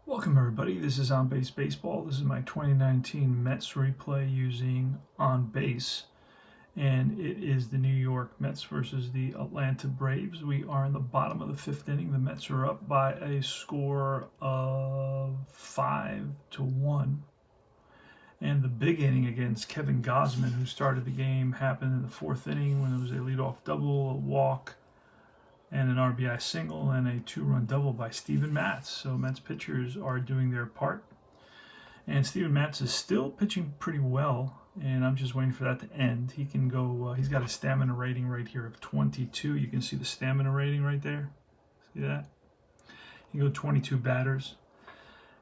Welcome everybody, this is On Base Baseball. This is my 2019 Mets replay using On Base, and it is the New York Mets versus the Atlanta Braves. We are in the bottom of the fifth inning. The Mets are up by a score of 5-1. And the big inning against Kevin Gausman, who started the game, happened in the fourth inning when there was a leadoff double, a walk, and an RBI single and a two-run double by Steven Matz. So Mets pitchers are doing their part. And Steven Matz is still pitching pretty well, and I'm just waiting for that to end. He can go, he's got a stamina rating right here of 22. You can see the stamina rating right there. See that? He can go 22 batters.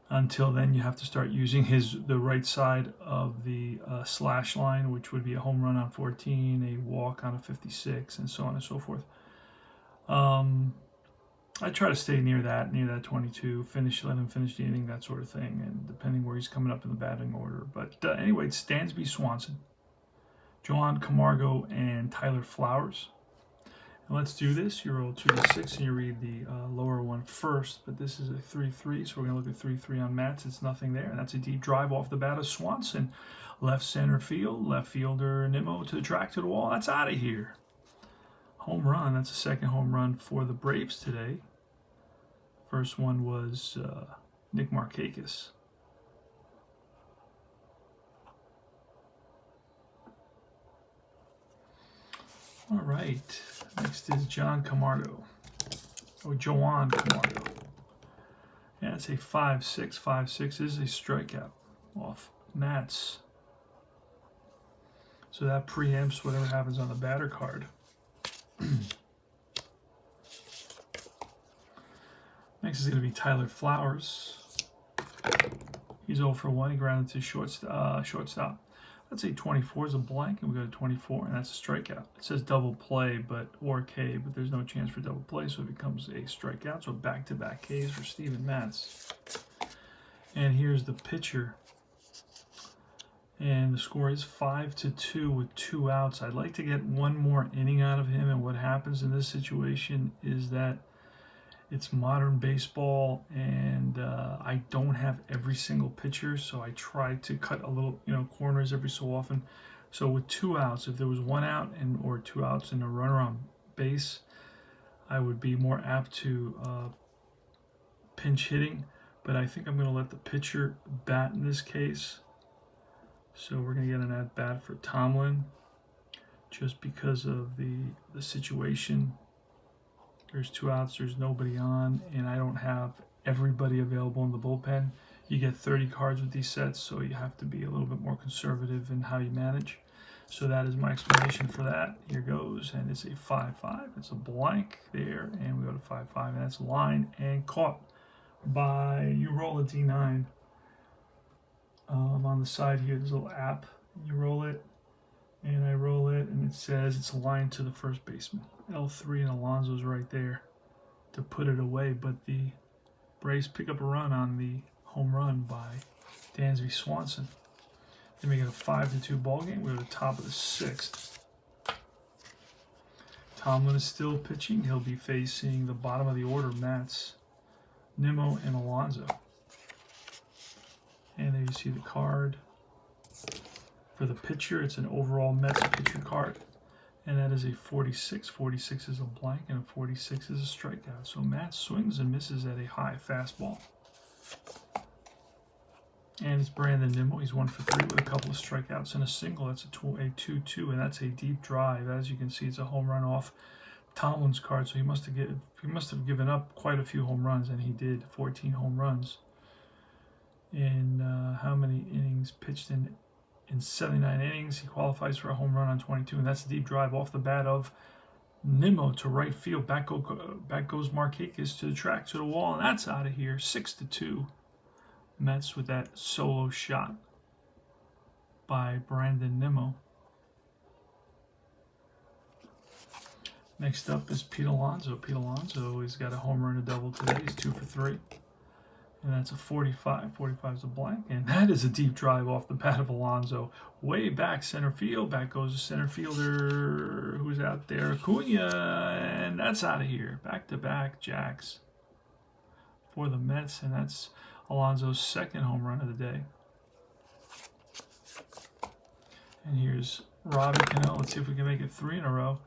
Until then, you have to start using the right side of the slash line, which would be a home run on 14, a walk on a 56, and so on and so forth. I try to stay near that 22, let him finish the inning, that sort of thing, and depending where he's coming up in the batting order. But anyway, it's Dansby Swanson, Joan Camargo, and Tyler Flowers. And let's do this. You roll 2d6 and you read the lower one first, but this is a 3-3, so we're going to look at 3-3 on Mats. It's nothing there, and that's a deep drive off the bat of Swanson. Left center field, left fielder Nimmel to the track to the wall. That's out of here. Home run. That's the second home run for the Braves today. First one was Nick Markakis. All right. Next is John Camargo. Joan Camargo. Yeah, it's a 5-6. 5-6 is a strikeout off Mats. So that preempts whatever happens on the batter card. Next is going to be Tyler Flowers. He's 0 for 1. He grounded to shortstop. Let's say 24 is a blank, and we go to 24, and that's a strikeout. It says double play, or K, but there's no chance for double play, so it becomes a strikeout. So back-to-back Ks for Steven Matz. And here's the pitcher. And the score is 5-2 with 2 outs. I'd like to get one more inning out of him, and what happens in this situation is that it's modern baseball, and I don't have every single pitcher, so I try to cut a little, corners every so often. So with 2 outs, if there was 1 out or 2 outs and a runner on base, I would be more apt to pinch hitting, but I think I'm going to let the pitcher bat in this case. So we're going to get an at-bat for Tomlin just because of the situation. There's 2 outs, there's nobody on, and I don't have everybody available in the bullpen. You get 30 cards with these sets, so you have to be a little bit more conservative in how you manage. So that is my explanation for that. Here goes, and it's a 5-5. It's a blank there, and we go to 5-5, and that's line and caught by, you roll a D9. On the side here, there's a little app. You roll it, and I roll it, and it says it's a line to the first baseman. L3 and Alonso's right there to put it away, but the Braves pick up a run on the home run by Dansby Swanson. Then we get a 5-2 ball game. We're at the top of the 6th. Tomlin is still pitching. He'll be facing the bottom of the order, Mats, Nimmel, and Alonso. And there you see the card. For the pitcher, it's an overall Mets pitcher card. And that is a 46. 46 is a blank, and a 46 is a strikeout. So Matt swings and misses at a high fastball. And it's Brandon Nimmel. He's 1 for 3 with a couple of strikeouts and a single. That's a 2-2, and that's a deep drive. As you can see, it's a home run off Tomlin's card. So he must have given up quite a few home runs, and he did 14 home runs. In how many innings pitched in 79 innings, he qualifies for a home run on 22, and that's a deep drive off the bat of Nimmel to right field. Back goes Markakis to the track, to the wall, and that's out of here. 6-2. Mets with that solo shot by Brandon Nimmel. Next up is Pete Alonso. Pete Alonso has got a home run, a double today. He's 2 for 3. And that's a 45. 45 is a blank. And that is a deep drive off the bat of Alonso. Way back center field. Back goes the center fielder. Who's out there? Acuna. And that's out of here. Back-to-back jacks for the Mets. And that's Alonso's second home run of the day. And here's Robbie Cano. Let's see if we can make it 3 in a row.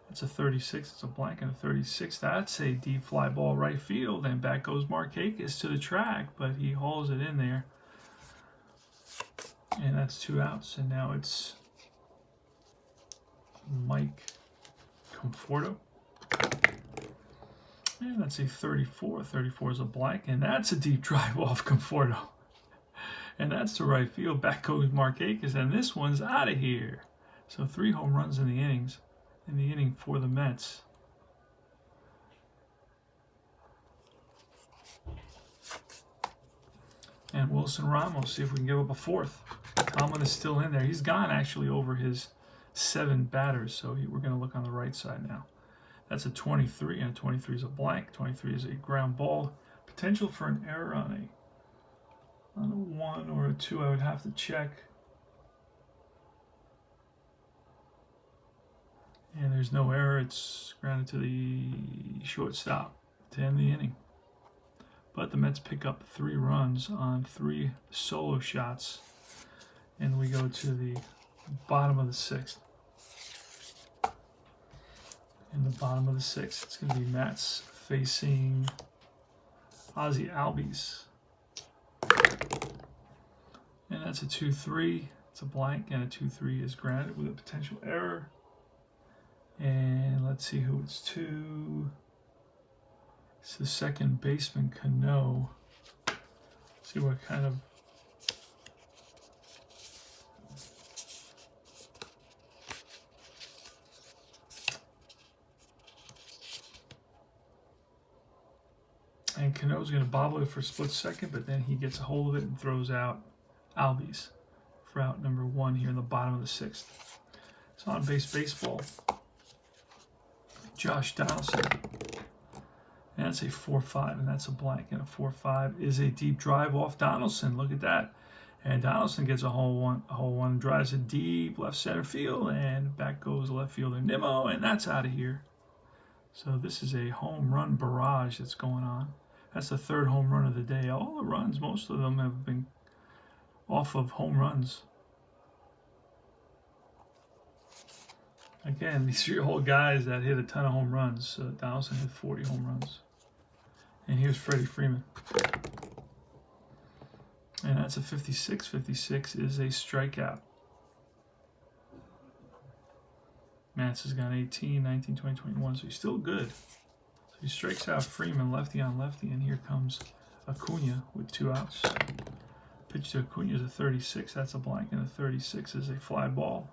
That's a 36. It's a blank and a 36. That's a deep fly ball right field. And back goes Markakis to the track, but he hauls it in there. And that's 2 outs. And now it's Mike Conforto. And that's a 34. 34 is a blank. And that's a deep drive off Conforto. And that's to right field. Back goes Markakis. And this one's out of here. So 3 home runs in the inning for the Mets. And Wilson Ramos, see if we can give up a 4th. Tomlin is still in there. He's gone actually over his 7 batters, so we're going to look on the right side now. That's a 23, and a 23 is a blank. 23 is a ground ball. Potential for an error on a 1 or a 2, I would have to check. And there's no error. It's grounded to the shortstop to end the inning. But the Mets pick up 3 runs on 3 solo shots. And we go to the bottom of the 6th. In the bottom of the 6th, it's going to be Mets facing Ozzie Albies. And that's a 2-3. It's a blank, and a 2-3 is grounded with a potential error. And let's see who it's to. It's the second baseman, Cano. See what kind of and Cano's going to bobble it for a split second, but then he gets a hold of it and throws out Albies for out number 1 here in the bottom of the 6th. It's on base baseball. Josh Donaldson. And that's a 4-5, and that's a blank. And a 4-5 is a deep drive off Donaldson. Look at that. And Donaldson gets a hole one, drives it deep left center field, and back goes left fielder Nimmel, and that's out of here. So this is a home run barrage that's going on. That's the 3rd home run of the day. All the runs, most of them have been off of home runs. Again, these are all guys that hit a ton of home runs. Donaldson hit 40 home runs. And here's Freddy Freeman. And that's a 56. 56 is a strikeout. Mats has got 18, 19, 20, 21, so he's still good. So he strikes out Freeman, lefty on lefty, and here comes Acuna with 2 outs. Pitch to Acuna is a 36, that's a blank, and a 36 is a fly ball.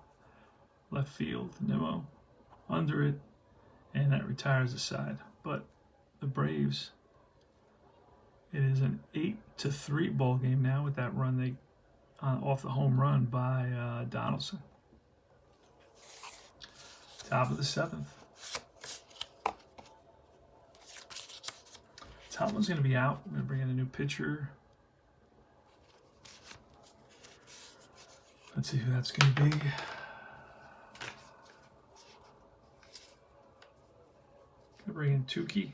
Left field, Nimmel under it, and that retires the side. But the Braves, it is an 8-3 ball game now with that run off the home run by Donaldson. Top of the 7th. Tomlin's going to be out. We're going to bring in a new pitcher. Let's see who that's going to be. Bring in Tuki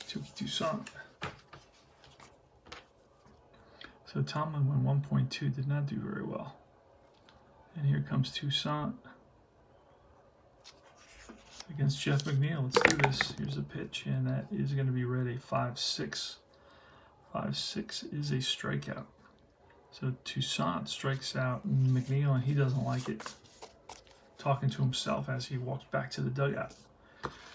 Toussaint. So Tomlin went 1.2, did not do very well. And here comes Toussaint against Jeff McNeil. Let's do this. Here's a pitch, and that is going to be read a 5-6. 5-6 is a strikeout. So Toussaint strikes out McNeil, and he doesn't like it. Talking to himself as he walks back to the dugout.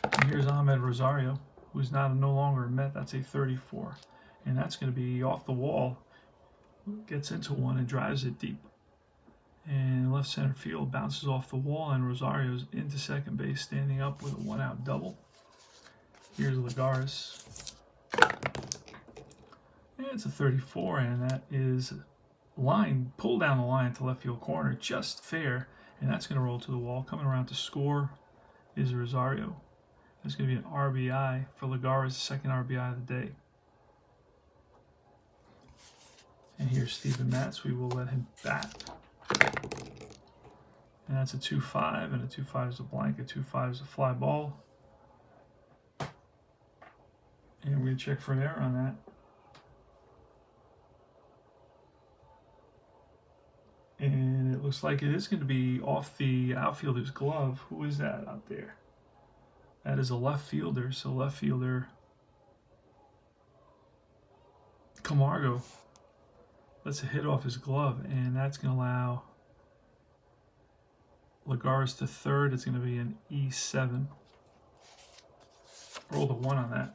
And here's Ahmed Rosario, who's no longer a Met. That's a 34. And that's going to be off the wall. Gets into one and drives it deep. And left center field bounces off the wall, and Rosario's into second base, standing up with a 1-out double. Here's Lagares. And it's a 34, and that is pulled down the line to left field corner, just fair. And that's going to roll to the wall. Coming around to score is Rosario. There's going to be an RBI for Lagares, second RBI of the day. And here's Steven Matz. We will let him bat. And that's a 2-5, and a 2-5 is a blank. A 2-5 is a fly ball. And we're going to check for an error on that. looks like it is going to be off the outfielder's glove. Who is that out there? That is a left fielder. So left fielder Camargo lets a hit off his glove, and that's going to allow Lagares to third. It's going to be an E7. Roll the 1 on that.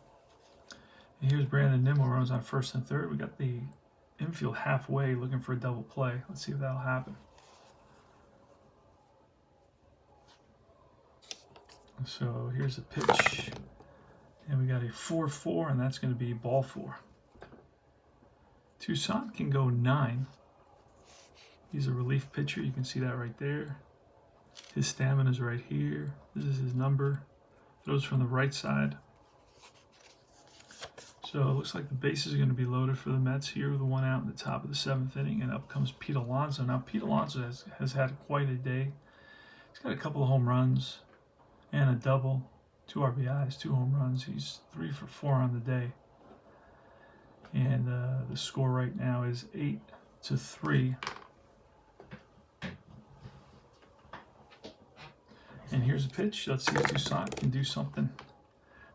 And here's Brandon Nimmel runs on first and third. We got the infield halfway looking for a double play. Let's see if that'll happen. So here's a pitch, and we got a 4-4, and that's going to be ball 4. Toussaint can go 9. He's a relief pitcher. You can see that right there. His stamina is right here. This is his number. Throws from the right side. So it looks like the bases are going to be loaded for the Mets here with 1 out in the top of the 7th inning, and up comes Pete Alonso. Now Pete Alonso has had quite a day. He's got a couple of home runs and a double, 2 RBIs, 2 home runs. He's 3 for 4 on the day. And the score right now is 8-3. And here's a pitch. Let's see if Toussaint can do something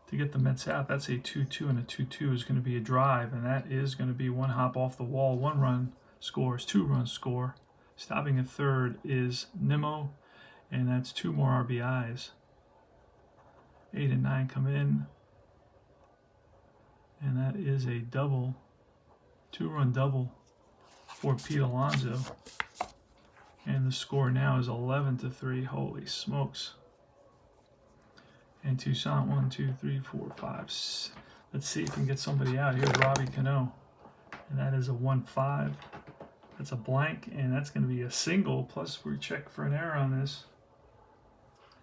to get the Mets out. That's a 2-2, and a 2-2 is going to be a drive, and that is going to be 1 hop off the wall. 1 run scores, 2 runs score. Stopping at third is Nimmel, and that's 2 more RBIs. 8 and 9 come in, and that is a double, 2-run double for Pete Alonso. And the score now is 11-3. Holy smokes. And Toussaint, 1, 2, 3, 4, 5. Let's see if we can get somebody out. Here's Robbie Cano. And that is a 1-5. That's a blank, and that's going to be a single. Plus, we check for an error on this.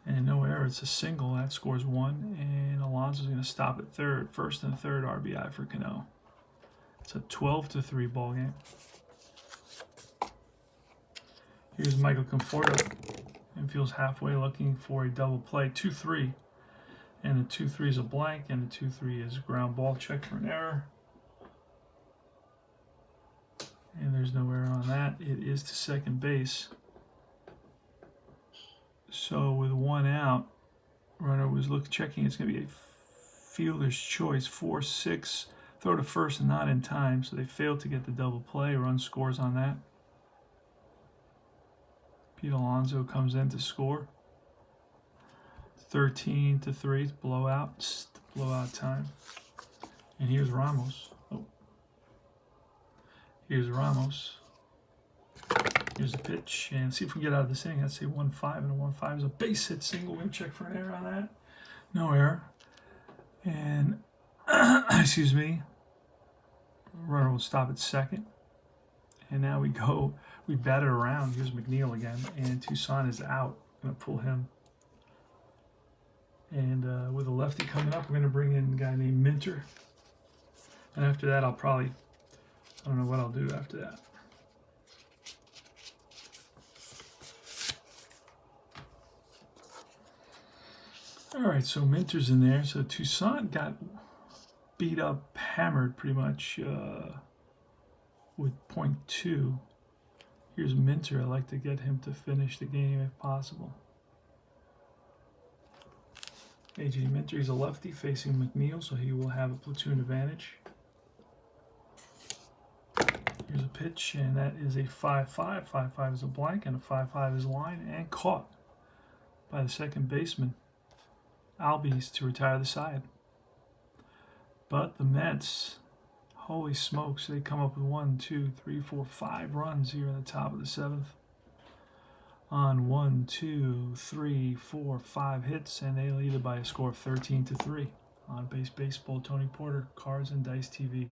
And no error. It's a single. That scores 1. And Alonso's going to stop at third. First and third RBI for Cano. It's a 12-3 ball game. Here's Michael Conforto. Infield's halfway looking for a double play. 2-3. And the 2-3 is a blank, and the 2-3 is ground ball. Check for an error. And there's no error on that. It is to second base. So with 1 out, runner was checking. It's going to be a fielder's choice. 4-6. Throw to first and not in time. So they failed to get the double play. Run scores on that. Pete Alonso comes in to score. 13-3, blowout time. And here's Ramos. Here's Ramos. Here's a pitch, and see if we can get out of this inning. That's a 1-5, and a 1-5 is a base hit single. We're going to check for an error on that. No error. And, excuse me, runner will stop at second. And now we bat it around. Here's McNeil again, and Toussaint is out. I'm going to pull him. And with a lefty coming up, we're going to bring in a guy named Minter. And after that, I don't know what I'll do after that. All right, so Minter's in there. So Toussaint got beat up, hammered pretty much with .2. Here's Minter. I'd like to get him to finish the game if possible. A.J. Minter, he's a lefty facing McNeil, so he will have a platoon advantage. Here's a pitch, and that is a 5-5. 5-5 is a blank, and a 5-5 is a line, and caught by the second baseman, Albies, to retire the side. But the Mets, holy smokes, they come up with 1, 2, 3, 4, 5 runs here in the top of the 7th. On 1, 2, 3, 4, 5 hits, and they lead it by a score of 13-3. On Base Baseball, Tony Porter, Cards and Dice TV.